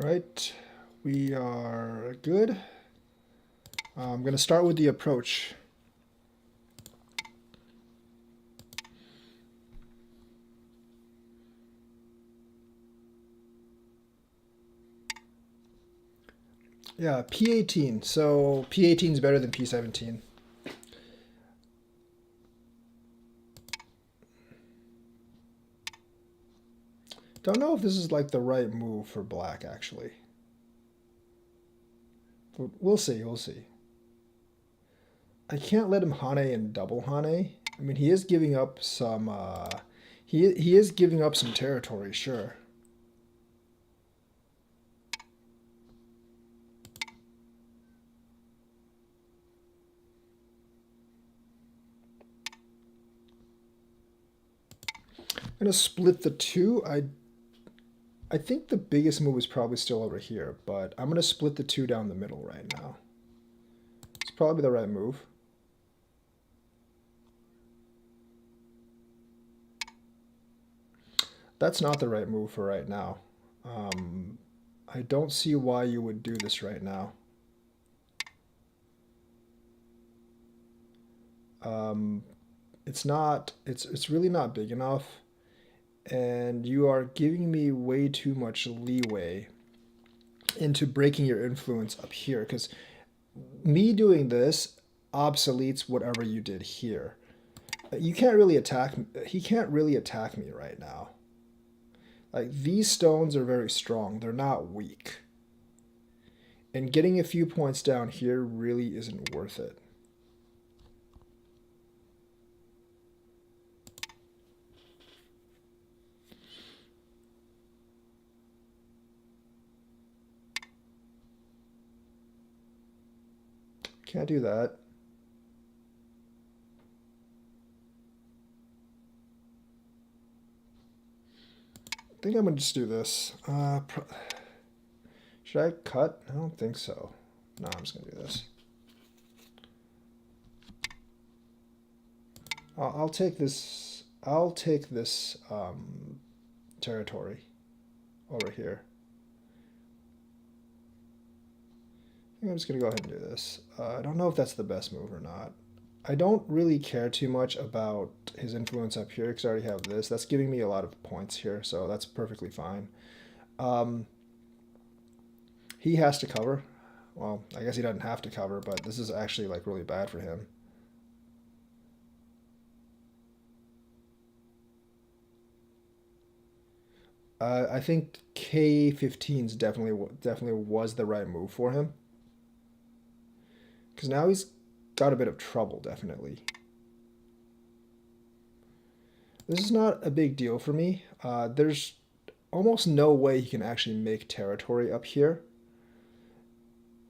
right, we are good. I'm going to start with the approach. Yeah, P18. So P18 is better than P17. Don't know if this is like the right move for black, actually. But we'll see, we'll see. I can't let him Hane and double Hane. I mean, he is giving up some, he is giving up some territory, sure. I'm gonna split the two. I think the biggest move is probably still over here, but I'm gonna split the two down the middle right now. It's probably the right move. That's not the right move for right now. I don't see why you would do this right now. It's really not big enough, and you are giving me way too much leeway into breaking your influence up here, because me doing this obsoletes whatever you did here. You can't really attack, he can't really attack me right now. Like, these stones are very strong, they're not weak. And getting a few points down here really isn't worth it. Can't do that. I think I'm gonna just do this. Should I cut? I don't think so. No, I'm just gonna do this. I'll take this. I'll take this territory over here. I think I'm just gonna go ahead and do this. I don't know if that's the best move or not. I don't really care too much about his influence up here because I already have this. That's giving me a lot of points here, so that's perfectly fine. He has to cover. Well, I guess he doesn't have to cover, but this is actually like really bad for him. I think K15's definitely was the right move for him. Because now he's got a bit of trouble, definitely. This is not a big deal for me. There's almost no way he can actually make territory up here.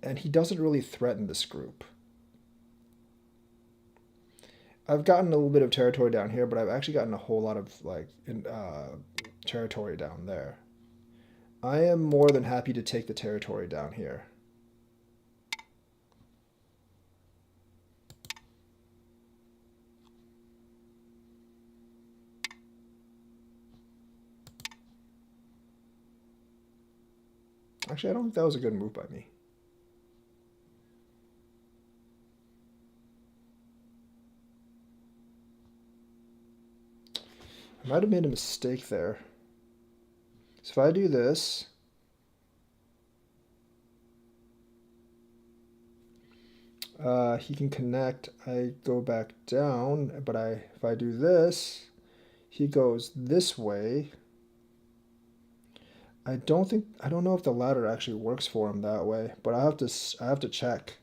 And he doesn't really threaten this group. I've gotten a little bit of territory down here, but I've actually gotten a whole lot of territory down there. I am more than happy to take the territory down here. Actually, I don't think that was a good move by me. I might have made a mistake there. So if I do this, he can connect. I go back down, but if I do this, he goes this way. I don't know if the ladder actually works for him that way, but I have to check.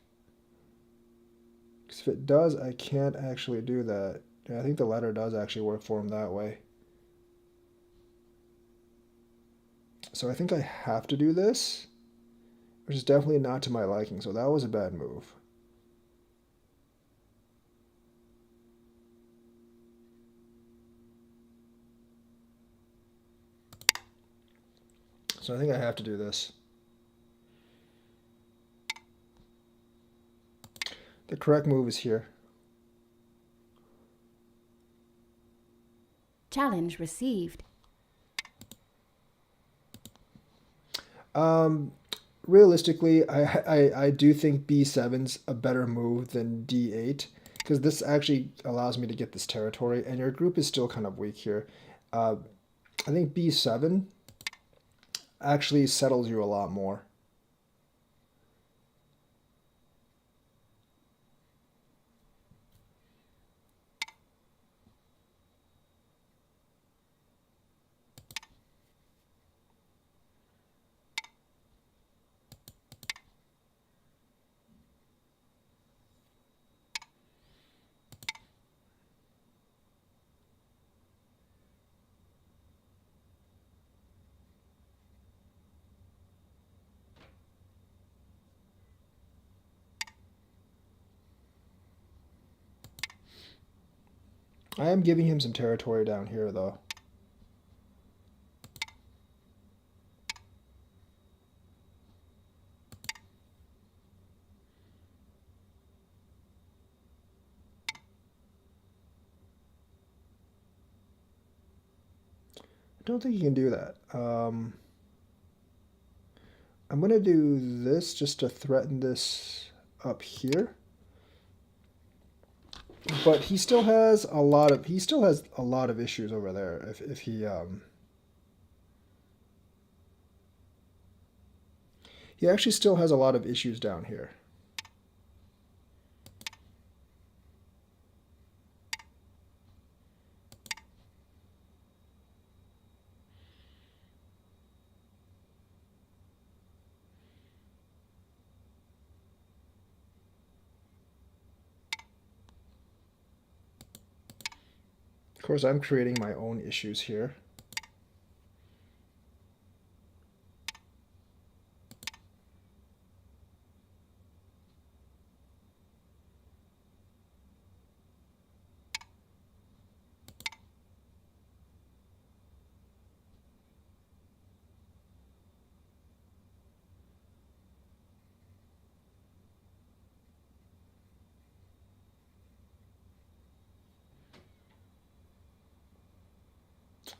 Because if it does, I can't actually do that. Yeah, I think the ladder does actually work for him that way. So I think I have to do this, which is definitely not to my liking, so that was a bad move. So I think I have to do this. The correct move is here. Challenge received. Um, realistically, I do think B7's a better move than D8 because this actually allows me to get this territory, and your group is still kind of weak here. Uh, I think B7 actually settles you a lot more. I am giving him some territory down here, though. I don't think you can do that. I'm going to do this just to threaten this up here. But he still has a lot of issues over there if he actually still has a lot of issues down here. Of course, I'm creating my own issues here.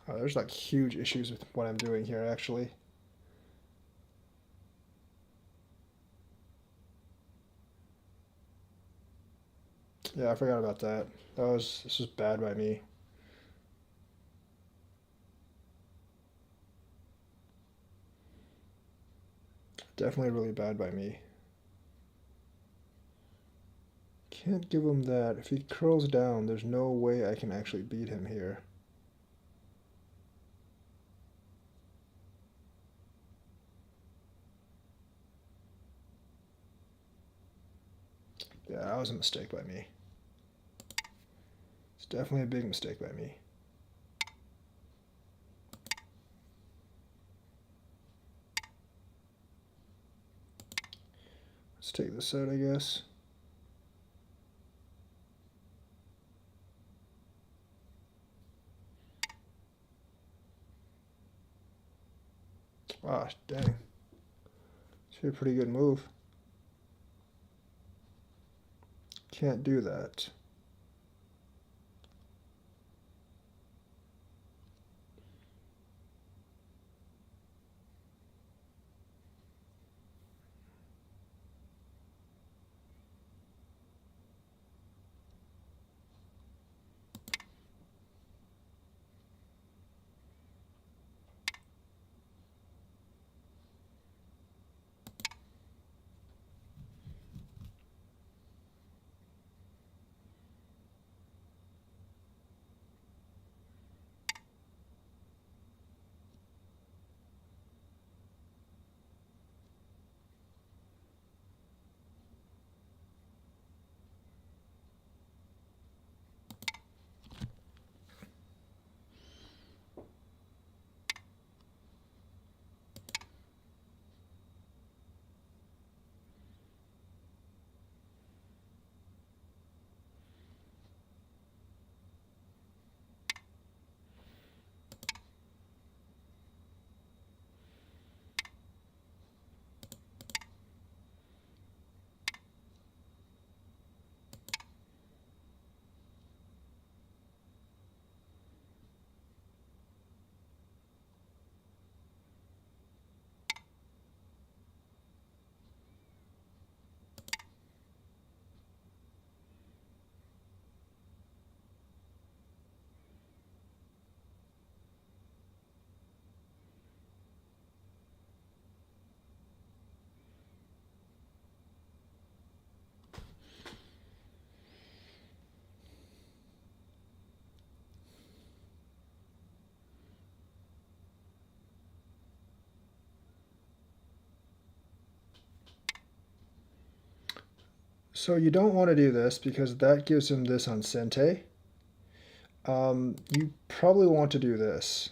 There's like huge issues with what I'm doing here, actually. Yeah, I forgot about that. This was bad by me. Definitely really bad by me. Can't give him that. If he curls down, there's no way I can actually beat him here. Yeah, that was a mistake by me. It's definitely a big mistake by me. Let's take this out, I guess. Ah, dang. It's a pretty good move. Can't do that. So you don't want to do this because that gives him this on Sente. You probably want to do this.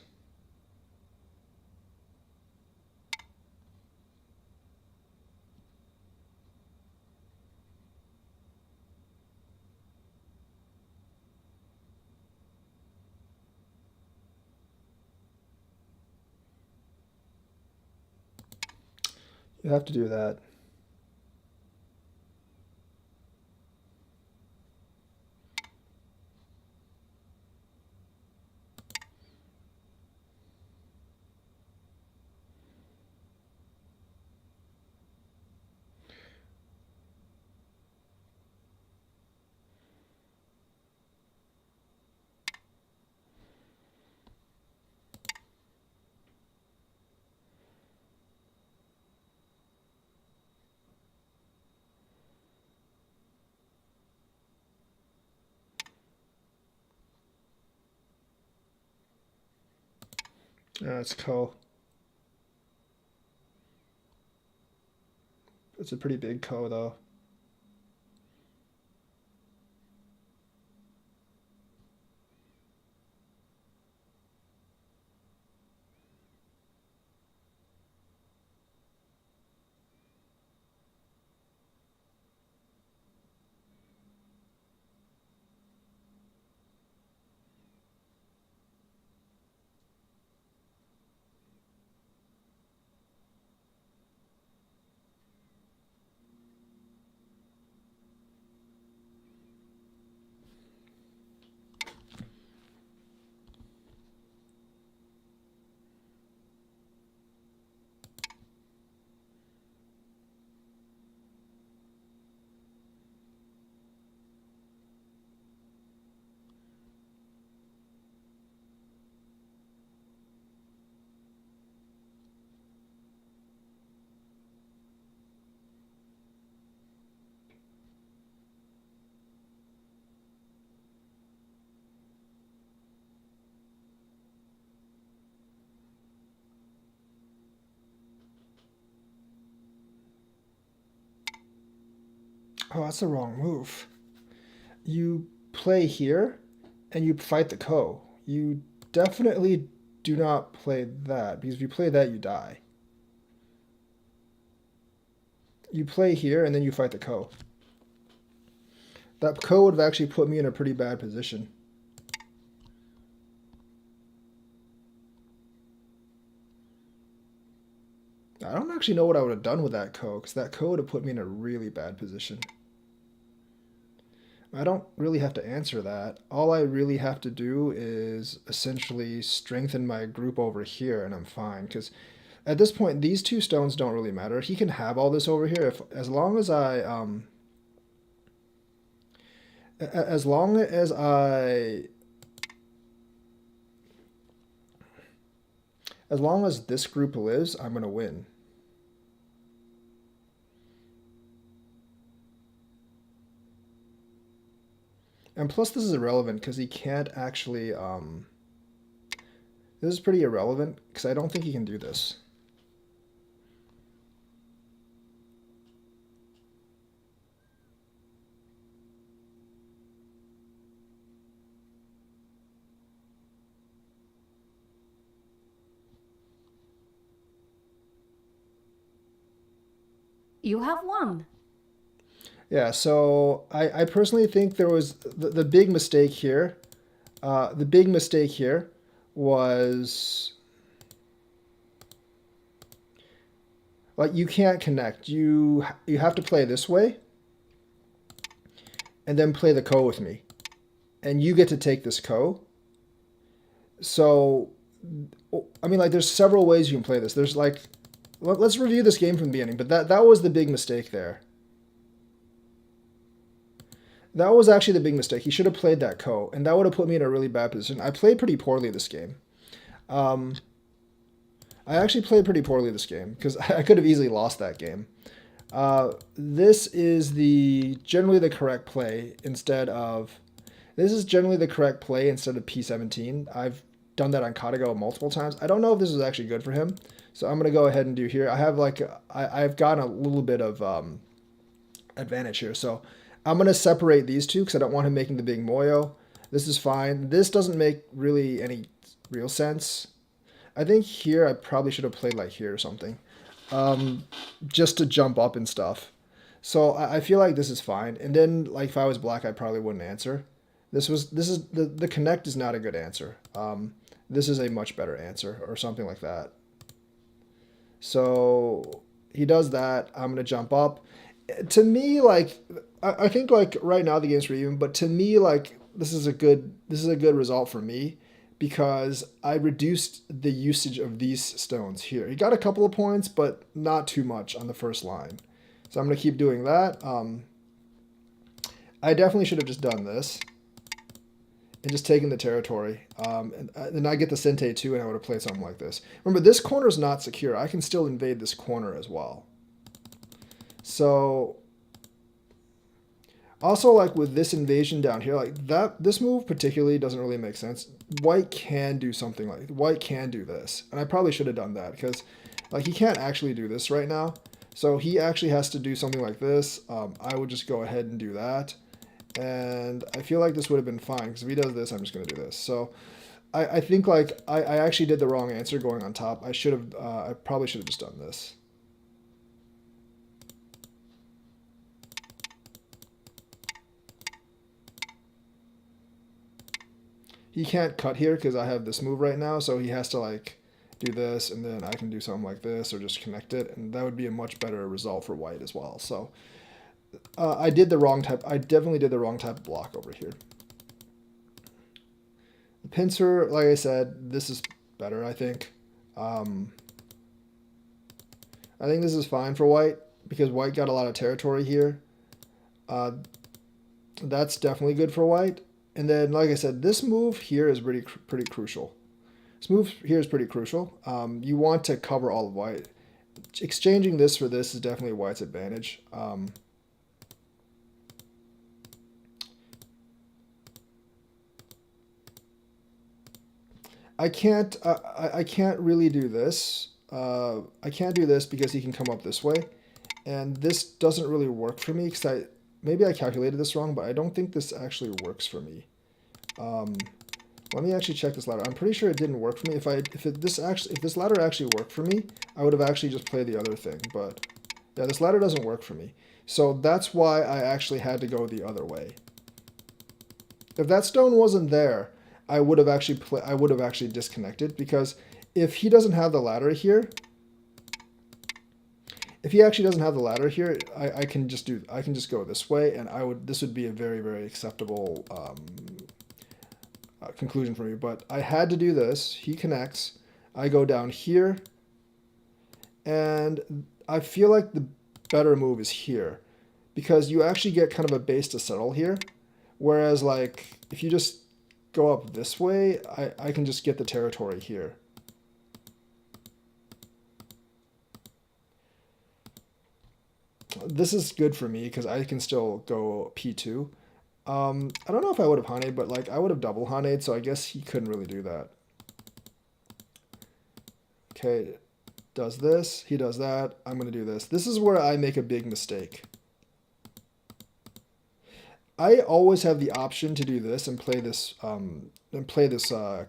You have to do that. That's ko. It's a pretty big ko though. Oh, that's the wrong move. You play here and you fight the ko. You definitely do not play that because if you play that, you die. You play here and then you fight the ko. That ko would have actually put me in a pretty bad position. I don't actually know what I would have done with that ko because that ko would have put me in a really bad position. I don't really have to answer that. All I really have to do is essentially strengthen my group over here and I'm fine because at this point these two stones don't really matter. He can have all this over here if as long as I as long as this group lives, I'm going to win. And plus this is irrelevant because he can't actually this is pretty irrelevant because I don't think he can do this. You have won. Yeah, so I personally think there was the big mistake here. The big mistake here was like you can't connect. You have to play this way and then play the ko with me. And you get to take this ko. So I mean like there's several ways you can play this. There's like let's review this game from the beginning, but that was the big mistake there. That was actually the big mistake. He should have played that ko, and that would have put me in a really bad position. I played pretty poorly this game. Um, I actually played pretty poorly this game because I could have easily lost that game. This is generally the correct play instead of this is generally the correct play instead of P17. I've done that on Katago multiple times. I don't know if this is actually good for him, so I'm gonna go ahead and do here. I have like I've gotten a little bit of advantage here. So I'm going to separate these two because I don't want him making the big moyo. This is fine. This doesn't make really any real sense. I think here I probably should have played like here or something, just to jump up and stuff. So I feel like this is fine. And then like if I was black, I probably wouldn't answer. This is the connect is not a good answer. This is a much better answer or something like that. So he does that. I'm gonna jump up. To me, like I think like right now the game's pretty even, but to me like this is a good result for me because I reduced the usage of these stones here. He got a couple of points, but not too much on the first line. So I'm gonna keep doing that. I definitely should have just done this and just taken the territory. And then I get the Sente too, and I would have played something like this. Remember, this corner is not secure. I can still invade this corner as well. So, also like with this invasion down here, like that, this move particularly doesn't really make sense. White can do something like, White can do this. And I probably should have done that because like he can't actually do this right now. So he actually has to do something like this. I would just go ahead and do that. And I feel like this would have been fine because if he does this, I'm just going to do this. So I think like I actually did the wrong answer going on top. I should have, I probably should have just done this. He can't cut here because I have this move right now. So he has to like do this and then I can do something like this or just connect it. And that would be a much better result for white as well. So I did the wrong type. I definitely did the wrong type of block over here. The pincer, like I said, this is better, I think. I think this is fine for white because white got a lot of territory here. That's definitely good for white. And then, like I said, this move here is pretty crucial. This move here is pretty crucial. You want to cover all of white. Exchanging this for this is definitely white's advantage. I can't really do this. I can't do this because he can come up this way, and this doesn't really work for me because maybe I calculated this wrong, but I don't think this actually works for me. Let me actually check this ladder. I'm pretty sure it didn't work for me. If this ladder actually worked for me, I would have actually just played the other thing. But yeah, this ladder doesn't work for me, so that's why I actually had to go the other way. If that stone wasn't there, I would have actually disconnected because if he doesn't have the ladder here, if he actually doesn't have the ladder here, I can just go this way, and this would be a very, very acceptable conclusion for me. But I had to do this. He connects. I go down here, and I feel like the better move is here because you actually get kind of a base to settle here, whereas like if you just go up this way, I can just get the territory here. This is good for me because I can still go P2. I don't know if I would have honeyed, but like I would have double honeyed, so I guess he couldn't really do that. Okay, does this, he does that, I'm going to do this. This is where I make a big mistake. I always have the option to do this and play this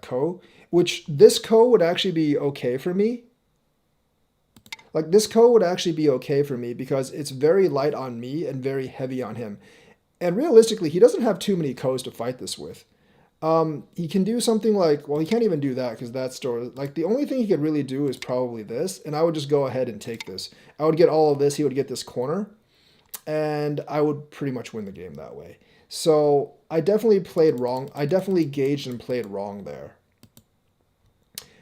ko, which this ko would actually be okay for me. Like this ko would actually be okay for me because it's very light on me and very heavy on him. And realistically, he doesn't have too many ko's to fight this with. He can do something like, well, he can't even do that because that store, like the only thing he could really do is probably this, and I would just go ahead and take this. I would get all of this, he would get this corner, and I would pretty much win the game that way. So I definitely played wrong. I definitely gauged and played wrong there.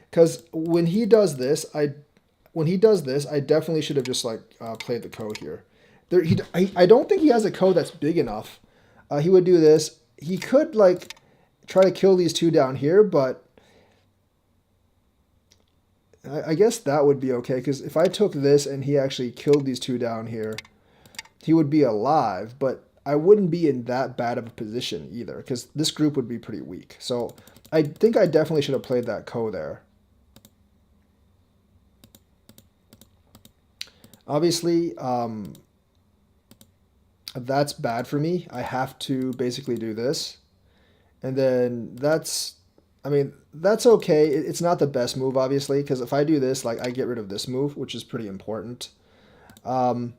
Because when he does this, I definitely should have just like played the ko here. I don't think he has a ko that's big enough. He would do this. He could like try to kill these two down here, but I guess that would be okay. Because if I took this and he actually killed these two down here, he would be alive, but I wouldn't be in that bad of a position either, because this group would be pretty weak. So I think I definitely should have played that ko there. Obviously, That's bad for me. I have to basically do this. And then that's, I mean, that's okay. It's not the best move, obviously, because if I do this, like, I get rid of this move, which is pretty important. Um,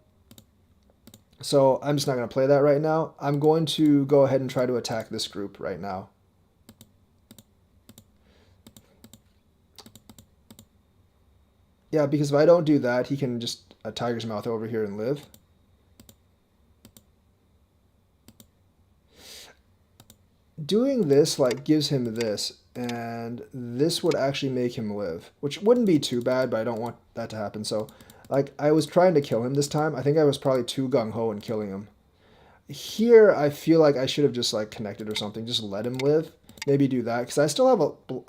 so I'm just not going to play that right now. I'm going to go ahead and try to attack this group right now. Yeah, because if I don't do that, he can just Tiger's Mouth over here and live. Doing this like gives him this, and this would actually make him live, which wouldn't be too bad, but I don't want that to happen. So like I was trying to kill him this time. I think I was probably too gung-ho in killing him. Here I feel like I should have just like connected or something, just let him live. Maybe do that because I still have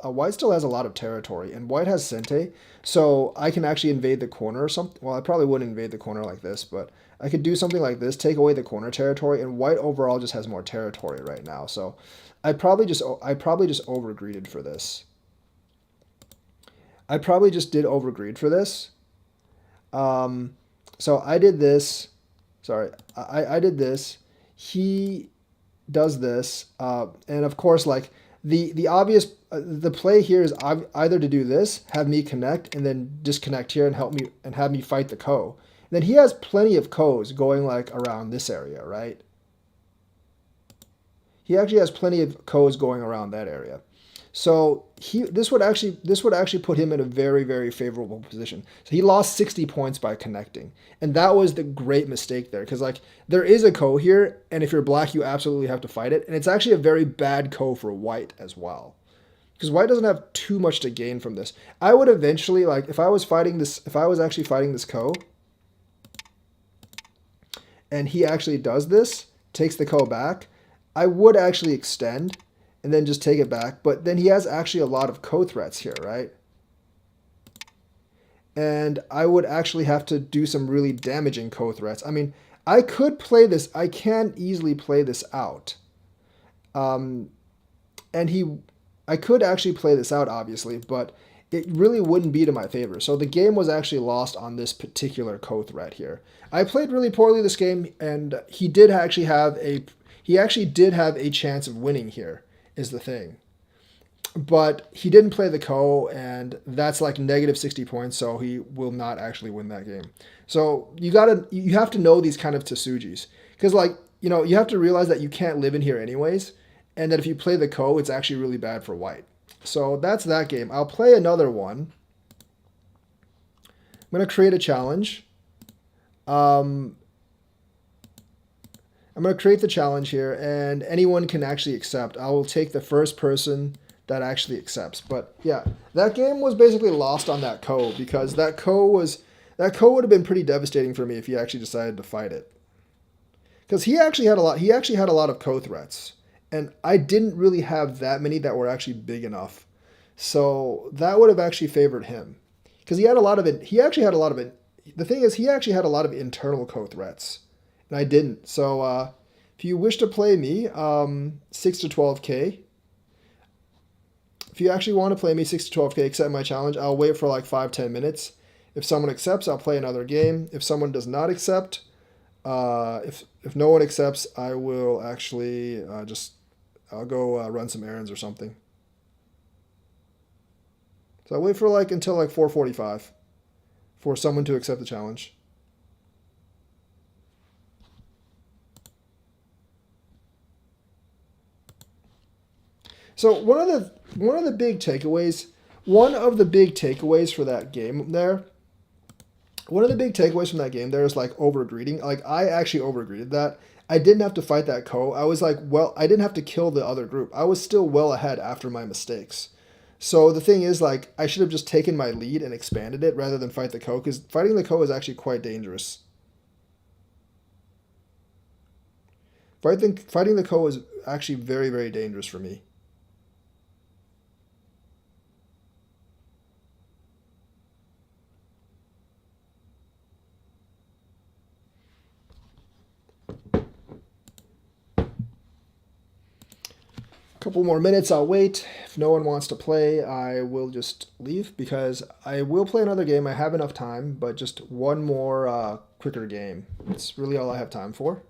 a white still has a lot of territory, and white has Sente, so I can actually invade the corner or something. Well, I probably wouldn't invade the corner like this, but I could do something like this, take away the corner territory, and white overall just has more territory right now. So I probably just overgreeded for this. I probably just did overgreed for this. Um, so I did this. Sorry, I did this. He does this, and of course, like the obvious the play here is either to do this, have me connect, and then disconnect here and help me and have me fight the ko. And then he has plenty of ko's going like around this area, right? He actually has plenty of ko's going around that area. So this would actually put him in a very favorable position. So he lost 60 points by connecting, and that was the great mistake there because like there is a ko here, and if you're black, you absolutely have to fight it, and it's actually a very bad ko for white as well because white doesn't have too much to gain from this. I would eventually like if I was actually fighting this ko, and he actually does this, takes the ko back, I would actually extend and then just take it back. But then he has actually a lot of ko threats here, right? And I would actually have to do some really damaging ko threats. I mean, I could play this. I can easily play this out. Um, and I could actually play this out, obviously, but it really wouldn't be to my favor. So the game was actually lost on this particular ko threat here. I played really poorly this game, and he actually did have a chance of winning here, is the thing. But he didn't play the ko, and that's like negative 60 points, so he will not actually win that game. So you have to know these kind of Tsujis. Because like, you have to realize that you can't live in here anyways, and that if you play the ko, it's actually really bad for white. So that's that game. I'll play another one. I'm going to create a challenge. I'm going to create the challenge here, and anyone can actually accept. I will take the first person that actually accepts. But yeah, that game was basically lost on that ko because that ko would have been pretty devastating for me if he actually decided to fight it. Because he actually had a lot of ko threats, and I didn't really have that many that were actually big enough. So that would have actually favored him. Because he actually had a lot of it. The thing is, he actually had a lot of internal ko threats, and I didn't. So if you wish to play me, 6 to 12k. If you actually want to play me 6 to 12k, accept my challenge. I'll wait for like 5-10 minutes. If someone accepts, I'll play another game. If someone does not accept, if no one accepts, I will actually I'll go run some errands or something. So I wait for like until like 4:45 for someone to accept the challenge. So one of the big takeaways, for that game there, one of the big takeaways from that game there is like overgreeding. Like I actually overgreeded that. I didn't have to fight that ko. I was like, well, I didn't have to kill the other group. I was still well ahead after my mistakes. So the thing is, like, I should have just taken my lead and expanded it rather than fight the ko, because fighting the ko is actually quite dangerous. Fighting the ko is actually very dangerous for me. Couple more minutes, I'll wait. If no one wants to play, I will just leave because I will play another game. I have enough time, but just one more quicker game. It's really all I have time for.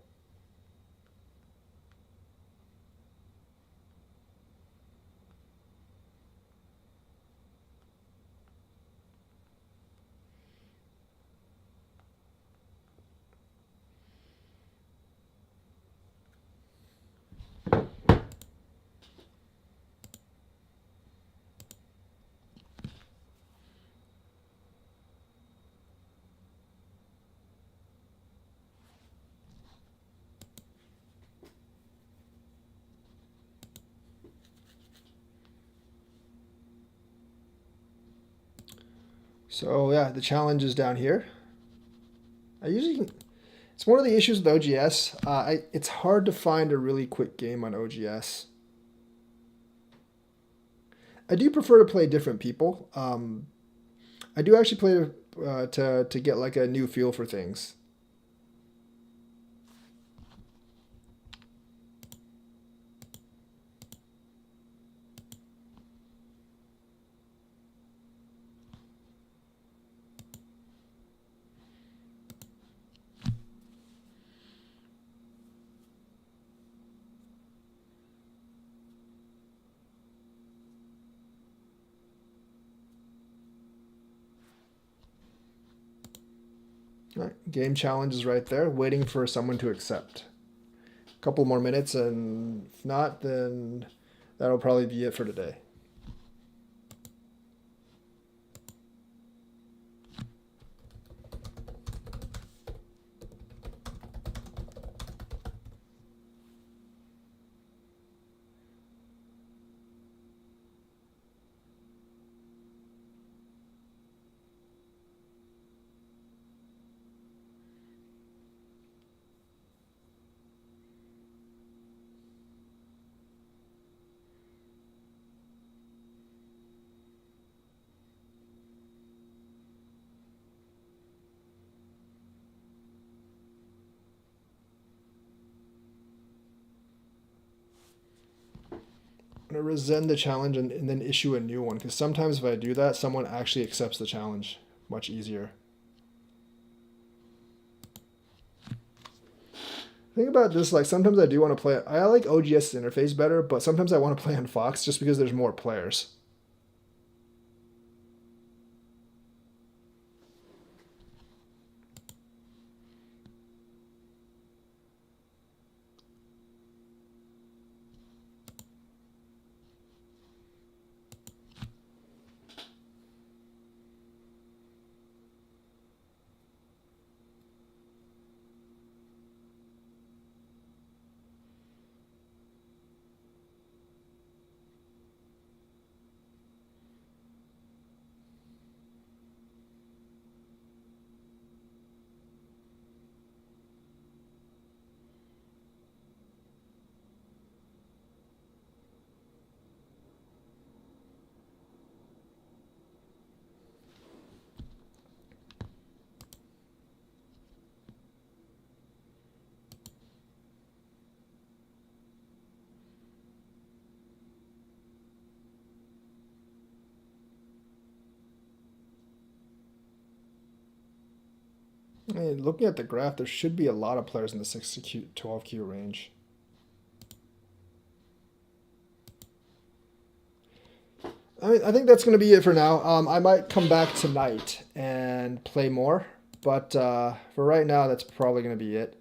So yeah, the challenge is down here. It's one of the issues with OGS. It's hard to find a really quick game on OGS. I do prefer to play different people. I do actually play to get like a new feel for things. All right, game challenge is right there, waiting for someone to accept. A couple more minutes, and if not, then that'll probably be it for today. I'm gonna resend the challenge and then issue a new one, because sometimes if I do that, someone actually accepts the challenge much easier. Think about this, like sometimes I do want to play. I like OGS interface better, but sometimes I want to play on Fox just because there's more players. I mean, looking at the graph, there should be a lot of players in the 6k-12k range. I think that's going to be it for now. I might come back tonight and play more, but for right now, that's probably going to be it.